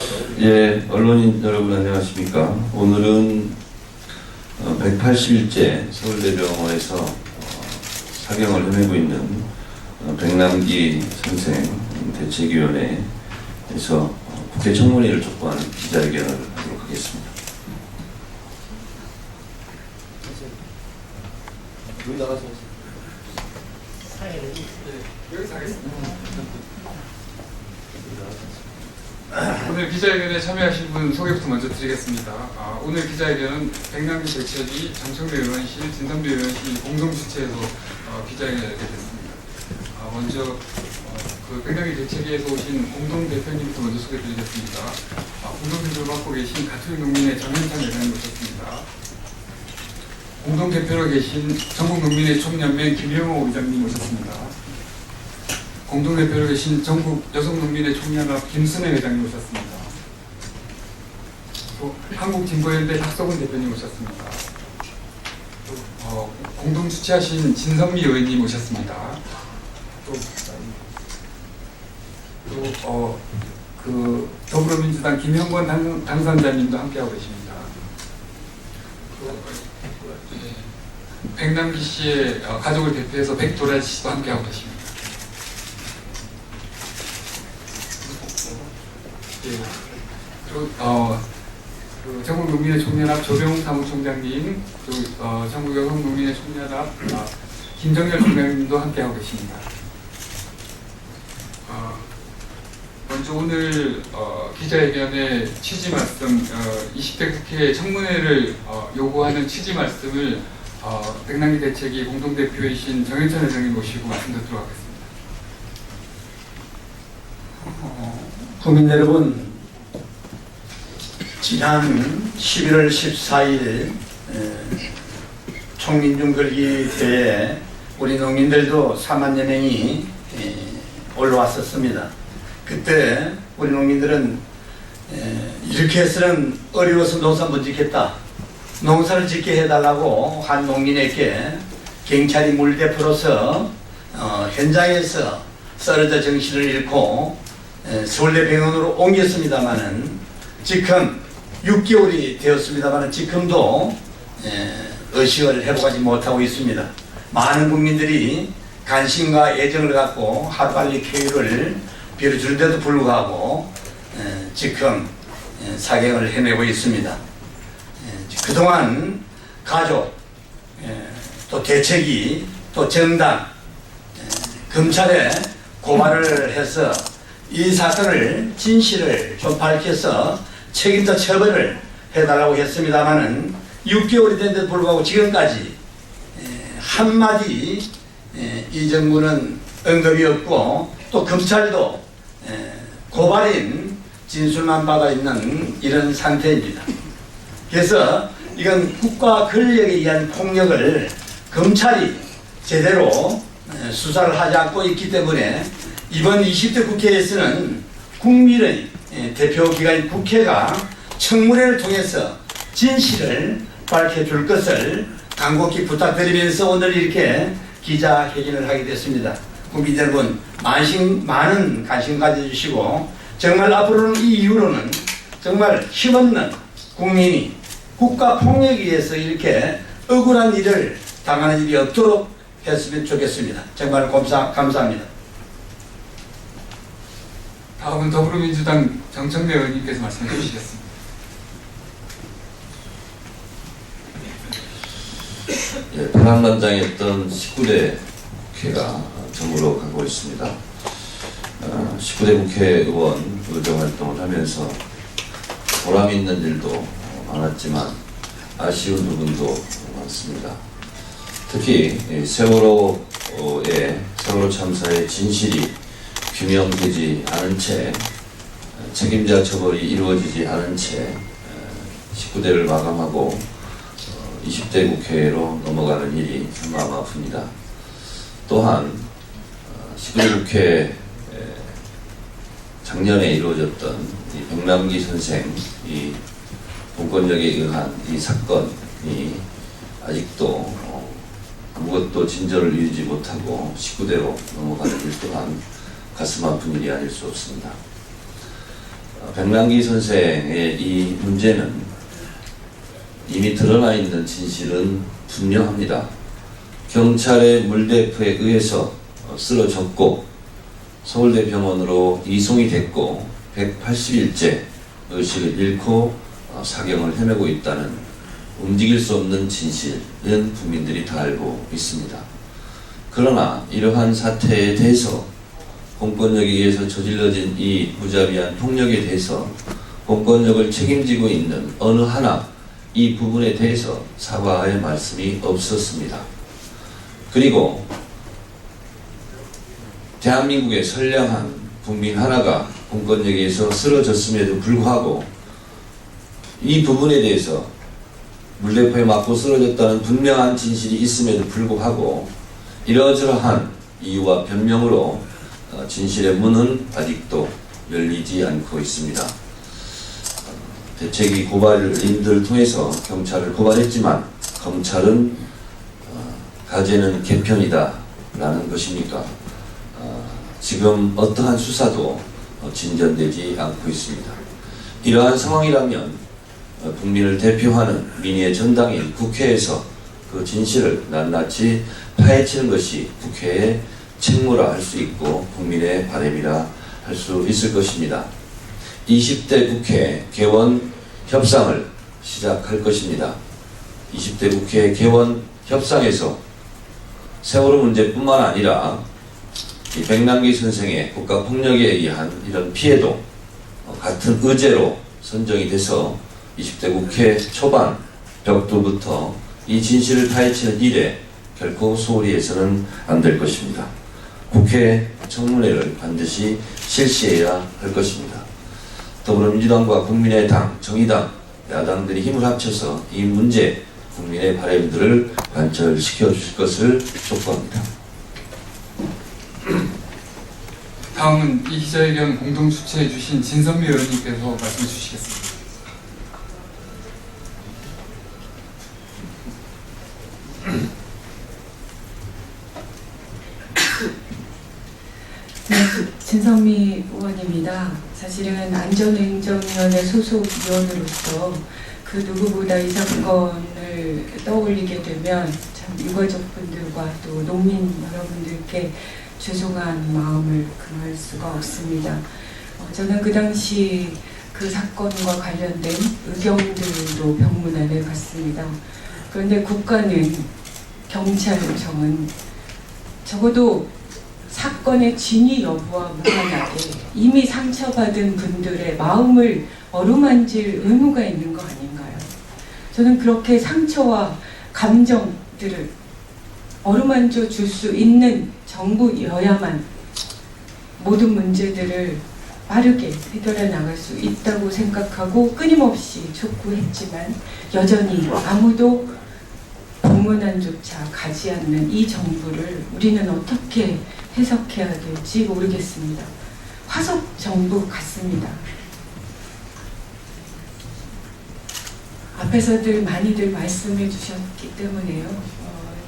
예, 언론인 여러분 안녕하십니까. 오늘은 180일째 서울대병원에서 사경을 헤매고 있는 백남기 선생 대책위원회에서 국회 청문회를 촉구하는 기자회견을 하도록 하겠습니다. 여기서 하겠습니다. 오늘 기자회견에 참여하신 분 소개부터 먼저 드리겠습니다. 오늘 기자회견은 백남기 대책위, 장청래 의원실, 진선배 의원실 공동 주최해서 기자회견을 열게 됐습니다. 먼저 그 백남기 대책위에서 오신 공동 대표님부터 먼저 소개드리겠습니다. 공동 대표를 맡고 계신 가톨릭 농민의 정현찬 회장님 오셨습니다. 공동 대표로 계신 전국농민의 총연맹 김영호 의장님 오셨습니다. 공동대표로 계신 전국 여성농민의 총연합 김순애 회장님 오셨습니다. 또 한국진보연대 박석훈 대표님 오셨습니다. 또 공동 주최하신 진선미 의원님 오셨습니다. 또 그 더불어민주당 김형권 당선자님도 함께하고 계십니다. 백남기 씨의 가족을 대표해서 백도라 씨도 함께하고 계십니다. 그리고 그 전국농민의 총연합 조병훈 사무총장님, 또 전국여성농민의 총연합 김정열 총장님도 함께하고 계십니다. 먼저 오늘 기자회견의 취지 말씀, 20대 국회 청문회를 요구하는 취지 말씀을 백남기 대책위 공동대표이신 정현찬 회장님 모시고 말씀 듣도록 하겠습니다. 국민 여러분, 지난 11월 14일 총민중걸기 대회에 우리 농민들도 4만여 명이 올라왔었습니다. 그때 우리 농민들은 이렇게 해서는 어려워서 농사 못 짓겠다, 농사를 짓게 해달라고 한 농민에게 경찰이 물대포로서 현장에서 쓰러져 정신을 잃고 서울대병원으로 옮겼습니다마는 지금 6개월이 되었습니다마는 지금도 의식을 회복하지 못하고 있습니다. 많은 국민들이 관심과 애정을 갖고 하루빨리 쾌유를 빌어주는데도 불구하고 지금 사경을 헤매고 있습니다. 그동안 가족, 또 대책위, 또 정당, 검찰에 고발을 해서 이 사건을 진실을 좀 밝혀서 책임자 처벌을 해달라고 했습니다마는 6개월이 된데도 불구하고 지금까지 한마디 이 정부는 언급이 없고 또 검찰도 고발인 진술만 받아 있는 이런 상태입니다. 그래서 이건 국가 권력에 의한 폭력을 검찰이 제대로 수사를 하지 않고 있기 때문에 이번 20대 국회에서는 국민의 대표기관인 국회가 청문회를 통해서 진실을 밝혀줄 것을 간곡히 부탁드리면서 오늘 이렇게 기자회견을 하게 됐습니다. 국민 여러분, 많은 관심 가져주시고 정말 앞으로는 이 이후로는 정말 힘없는 국민이 국가 폭력에 의해서 이렇게 억울한 일을 당하는 일이 없도록 했으면 좋겠습니다. 정말 감사합니다. 다음은 더불어민주당 정청래 의원님께서 말씀해 주시겠습니다. 예, 파란만장했던 19대 국회가 정으로 가고 있습니다. 19대 국회의원 의정 활동을 하면서 보람 있는 일도 많았지만 아쉬운 부분도 많습니다. 특히 세월호의 세월호 참사의 진실이 규명되지 않은 채, 책임자 처벌이 이루어지지 않은 채 19대를 마감하고 20대 국회로 넘어가는 일이 참 마음 아픕니다. 또한 19대 국회 작년에 이루어졌던 이 백남기 선생 이 공권력에 의한 이 사건이 아직도 아무것도 진전을 이루지 못하고 19대로 넘어가는 일 또한 가슴 아픈 일이 아닐 수 없습니다. 백남기 선생의 이 문제는 이미 드러나 있는 진실은 분명합니다. 경찰의 물대포에 의해서 쓰러졌고 서울대병원으로 이송이 됐고 180일째 의식을 잃고 사경을 헤매고 있다는 움직일 수 없는 진실은 국민들이 다 알고 있습니다. 그러나 이러한 사태에 대해서 공권력에 의해서 저질러진 이 무자비한 폭력에 대해서 공권력을 책임지고 있는 어느 하나 이 부분에 대해서 사과의 말씀이 없었습니다. 그리고 대한민국의 선량한 국민 하나가 공권력에 의해서 쓰러졌음에도 불구하고 이 부분에 대해서 물대포에 맞고 쓰러졌다는 분명한 진실이 있음에도 불구하고 이러저러한 이유와 변명으로 진실의 문은 아직도 열리지 않고 있습니다. 대책위 고발인들을 통해서 경찰을 고발했지만 검찰은 가제는 개편이다 라는 것이니까 지금 어떠한 수사도 진전되지 않고 있습니다. 이러한 상황이라면 국민을 대표하는 민의의 전당인 국회에서 그 진실을 낱낱이 파헤치는 것이 국회의 책무라 할 수 있고 국민의 바람이라 할 수 있을 것입니다. 20대 국회 개원 협상을 시작할 것입니다. 20대 국회 개원 협상에서 세월호 문제뿐만 아니라 이 백남기 선생의 국가폭력에 의한 이런 피해도 같은 의제로 선정이 돼서 20대 국회 초반 벽두부터 이 진실을 파헤치는 일에 결코 소홀히 해서는 안 될 것입니다. 국회 청문회를 반드시 실시해야 할 것입니다. 더불어민주당과 국민의당, 정의당, 야당들이 힘을 합쳐서 이 문제, 국민의 바람들을 관철시켜 주실 것을 촉구합니다. 다음은 이 기자회견 공동 주최해 주신 진선미 의원님께서 말씀해 주시겠습니다. 네, 진선미 의원입니다. 사실은 안전행정위원회 소속 위원으로서 그 누구보다 이 사건을 떠올리게 되면 참 유가족분들과 또 농민 여러분들께 죄송한 마음을 금할 수가 없습니다. 저는 그 당시 그 사건과 관련된 의경들로 병문안을 갔습니다. 그런데 국가는, 경찰청은 적어도 사건의 진위 여부와 무관하게 이미 상처받은 분들의 마음을 어루만질 의무가 있는 거 아닌가요? 저는 그렇게 상처와 감정들을 어루만져 줄 수 있는 정부여야만 모든 문제들을 빠르게 해결해 나갈 수 있다고 생각하고 끊임없이 촉구했지만 여전히 아무도 공문안조차 가지 않는 이 정부를 우리는 어떻게 해석해야 될지 모르겠습니다. 화석 정부 같습니다. 앞에서들 많이들 말씀해 주셨기 때문에요.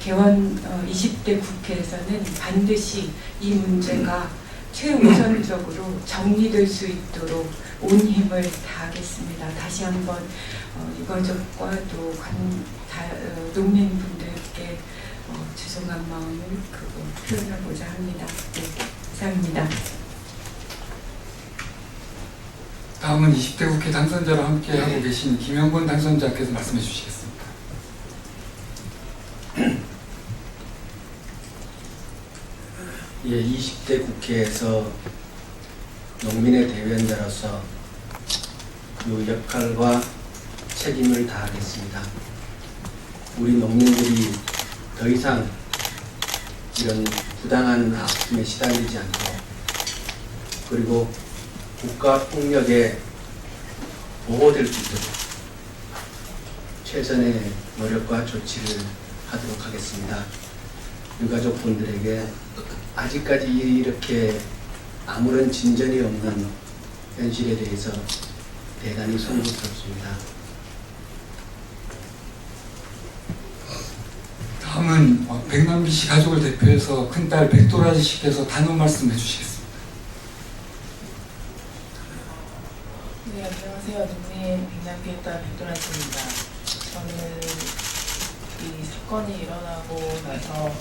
개원 20대 국회에서는 반드시 이 문제가 최우선적으로 정리될 수 있도록 온 힘을 다하겠습니다. 다시 한번 유가족과 또 농민분들께 죄송한 마음을 표현하고자 합니다. 네, 감사합니다. 다음은 20대 국회 당선자로 함께 하고 계신 김영건 당선자께서 말씀해 주시겠습니다. 예, 20대 국회에서 농민의 대변자로서 그 역할과 책임을 다하겠습니다. 우리 농민들이 더 이상 이런 부당한 아픔에 시달리지 않고 그리고 국가폭력에 보호될 수 있도록 최선의 노력과 조치를 하도록 하겠습니다. 유가족분들에게 아직까지 이렇게 아무런 진전이 없는 현실에 대해서 대단히 송구스럽습니다. 다음은 백남기 씨 가족을 대표해서 큰딸 백도라지 씨께서 단호 말씀해 주시겠습니다. 안녕하세요. 국민 백남기획단 백도란입니다. 저는 이 사건이 일어나고 나서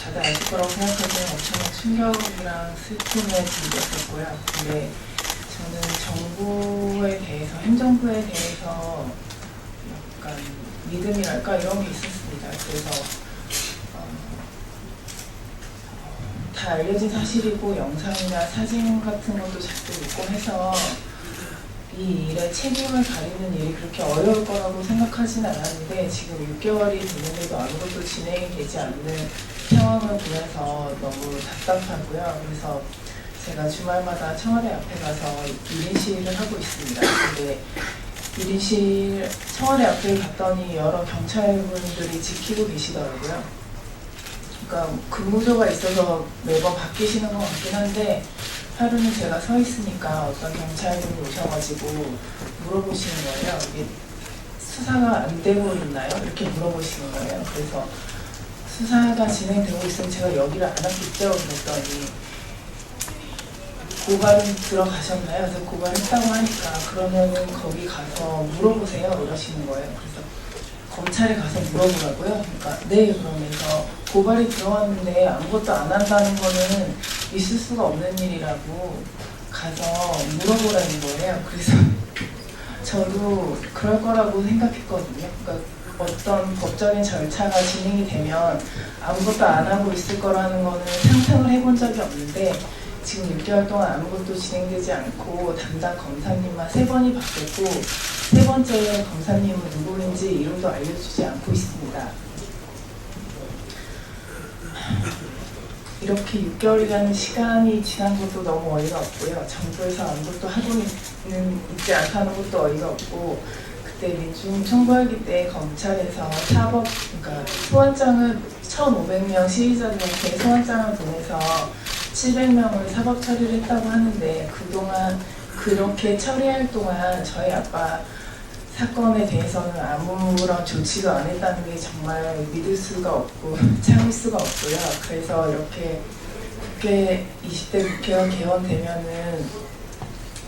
다들 아실 거라고 생각하기엔 엄청난 충격이랑 슬픔을 느꼈었고요. 근데 저는 정부에 대해서, 행정부에 대해서 약간 믿음이랄까 이런 게 있었습니다. 그래서 다 알려진 사실이고 영상이나 사진 같은 것도 자꾸 있고 해서 이 일에 책임을 가리는 일이 그렇게 어려울 거라고 생각하진 않았는데 지금 6개월이 됐는데도 아무것도 진행이 되지 않는 상황을 보면서 너무 답답하고요. 그래서 제가 주말마다 청와대 앞에 가서 1인 시위를 하고 있습니다. 근데 1인 시위 청와대 앞에 갔더니 여러 경찰분들이 지키고 계시더라고요. 그러니까 근무조가 있어서 매번 바뀌시는 것 같긴 한데 하루는 제가 서 있으니까 어떤 경찰분이 오셔가지고 물어보시는 거예요. 이게 수사가 안 되고 있나요? 이렇게 물어보시는 거예요. 그래서 수사가 진행되고 있으면 제가 여기를 안 왔겠죠? 그랬더니 고발은 들어가셨나요? 그래서 고발했다고 하니까 그러면은 거기 가서 물어보세요 이러시는 거예요. 그래서 검찰에 가서 물어보라고요? 그러니까 네 그러면서 고발이 들어왔는데 아무것도 안 한다는 거는 있을 수가 없는 일이라고 가서 물어보라는 거예요. 그래서 저도 그럴 거라고 생각했거든요. 그러니까 어떤 법적인 절차가 진행이 되면 아무것도 안 하고 있을 거라는 거는 상상을 해본 적이 없는데 지금 6개월 동안 아무것도 진행되지 않고 담당 검사님만 3번이 바뀌었고 3번째 검사님은 누구인지 이름도 알려주지 않고 있습니다. 이렇게 6개월이라는 시간이 지난 것도 너무 어이가 없고요. 정부에서 아무것도 하고 있지 않다는 것도 어이가 없고 그때 민중 총궐기 때 검찰에서 사법, 그러니까 소환장을 1,500명 시위자들한테 소환장을 보내서 700명을 사법 처리를 했다고 하는데 그동안 그렇게 처리할 동안 저희 아빠 사건에 대해서는 아무런 조치도 안 했다는 게 정말 믿을 수가 없고 참을 수가 없고요. 그래서 이렇게 국회 20대 국회가 개원되면은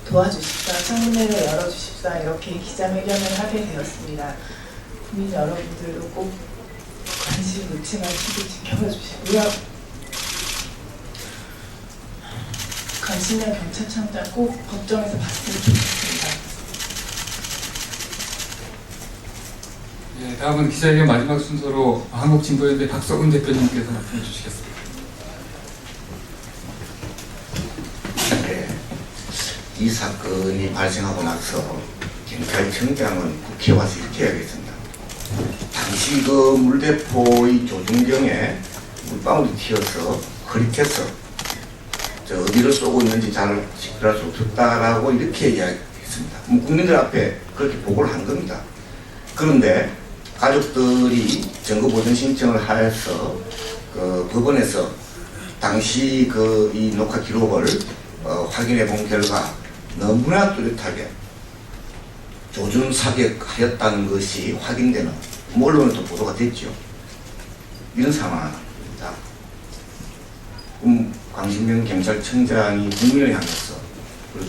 도와주십사, 청문회를 열어주십사 이렇게 기자회견을 하게 되었습니다. 국민 여러분들도 꼭 관심 놓지 마시고 지켜봐 주시고요. 관심의 경찰청장 꼭 법정에서 봤으면 좋겠습니다. 예, 다음은 기자회견 마지막 순서로 한국진보연대 박석훈 대표님께서 말씀해 주시겠습니다. 네, 이 사건이 발생하고 나서 경찰청장은 국회에 와서 이렇게 이야기했습니다. 당시 그 물대포의 조준경에 물방울이 튀어서 흐릿해서 저 어디를 쏘고 있는지 잘 식별할 수 없었다라고 이렇게 이야기했습니다. 국민들 앞에 그렇게 보고를 한 겁니다. 그런데 가족들이 증거보전 신청을 해서 그 법원에서 당시 그 이 녹화 기록을 확인해 본 결과 너무나 뚜렷하게 조준 사격하였다는 것이 확인되는 언론에도 보도가 됐죠. 이런 상황입니다. 광신명 경찰청장이 국민을 향해서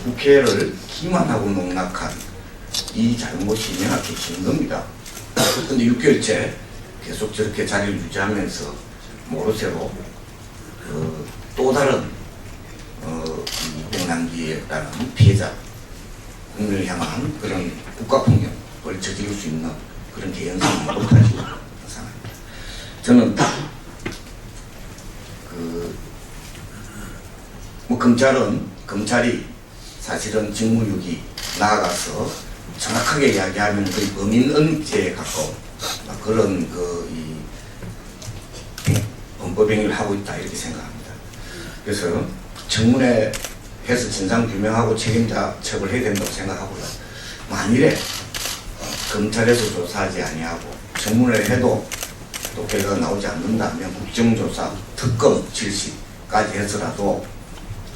국회를 기만하고 농락한 이 잘못이 명확해진 겁니다. 그런데 6개월째 계속 저렇게 자리를 유지하면서 모르쇠로 또 다른 백남기에 따른 피해자 국민을 향한 그런 국가폭력을 저지를 수 있는 그런 개연성을 못하지 상황입니다. 저는 검찰이 사실은 직무유기 나아가서 정확하게 이야기하면 거의 범인은죄에 가까운 그런 범법행위를 하고 있다 이렇게 생각합니다. 그래서 청문회 해서 진상규명하고 책임자 처벌해야 된다고 생각하고요. 만일에 검찰에서 조사하지 아니하고 청문회를 해도 또 결과가 나오지 않는다면 국정조사, 특검 실시까지 해서라도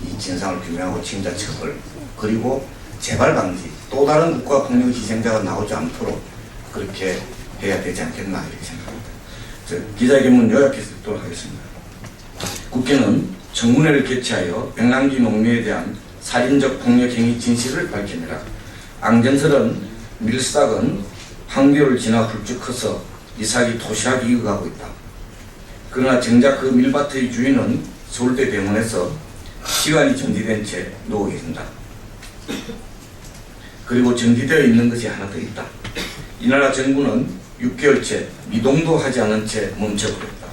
이 진상을 규명하고 책임자 처벌 그리고 재발 방지 또 다른 국가폭력 희생자가 나오지 않도록 그렇게 해야 되지 않겠나 이렇게 생각합니다. 기자회견문 요약해서 듣도록 하겠습니다. 국회는 청문회를 개최하여 백남기 농미에 대한 살인적 폭력 행위 진실을 밝힙니다. 앙정설은 밀싹은 판교를 지나 훌쩍 커서 이삭이 도시락이 익어가고 있다. 그러나 정작 그 밀밭의 주인은 서울대 병원에서 시간이 정지된 채 누워 계신다. 그리고 정지되어 있는 것이 하나 더 있다. 이 나라 정부는 6개월째 미동도 하지 않은 채 멈춰버렸다.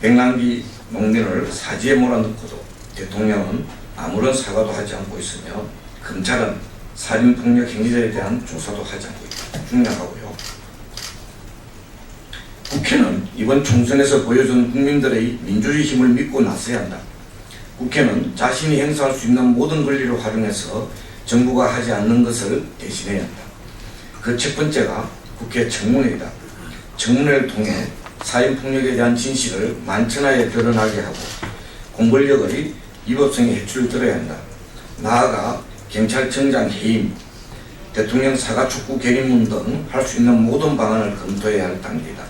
백남기 농민을 사지에 몰아넣고도 대통령은 아무런 사과도 하지 않고 있으며 검찰은 살인폭력 행위자에 대한 조사도 하지 않고 있다. 중요하고요. 국회는 이번 총선에서 보여준 국민들의 민주주의 힘을 믿고 나서야 한다. 국회는 자신이 행사할 수 있는 모든 권리를 활용해서 정부가 하지 않는 것을 대신해야 한다. 그 첫 번째가 국회 청문회이다. 청문회를 통해 살인폭력에 대한 진실을 만천하에 드러나게 하고 공권력의 위법성의 해출을 들어야 한다. 나아가 경찰청장 해임, 대통령 사과 촉구 결의문 등 할 수 있는 모든 방안을 검토해야 할 단계이다.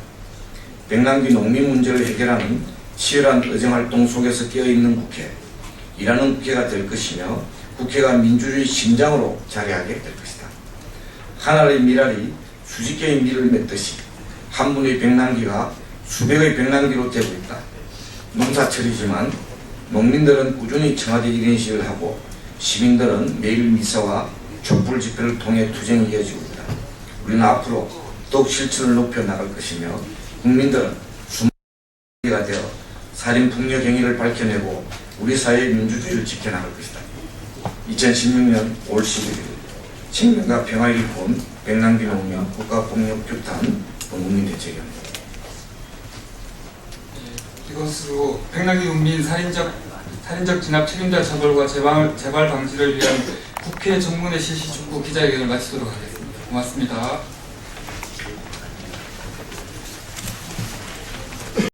백남기 농민 문제를 해결하는 치열한 의정활동 속에서 깨어있는 국회, 일하는 국회가 될 것이며 국회가 민주주의 심장으로 자리하게 될 것이다. 하나의 미랄이 수십 개의 밀을 맺듯이 한 분의 백남기가 수백의 백남기로 되고 있다. 농사철이지만 농민들은 꾸준히 청와대 1인식을 하고 시민들은 매일 미사와 촛불 집회를 통해 투쟁이 이어지고 있다. 우리는 앞으로 더욱 실천을 높여 나갈 것이며 국민들은 수많은 되어 살인폭력 행위를 밝혀내고 우리 사회의 민주주의를 지켜나갈 것이다. 2016년 5월 11일 생명과 평화를 본 백남기 농민 국가폭력규탄 국민대책위원회. 이것으로 백남기 농민 살인적 진압 책임자 처벌과 재발 방지를 위한 국회 정문회 실시 촉구 기자회견을 마치도록 하겠습니다. 고맙습니다.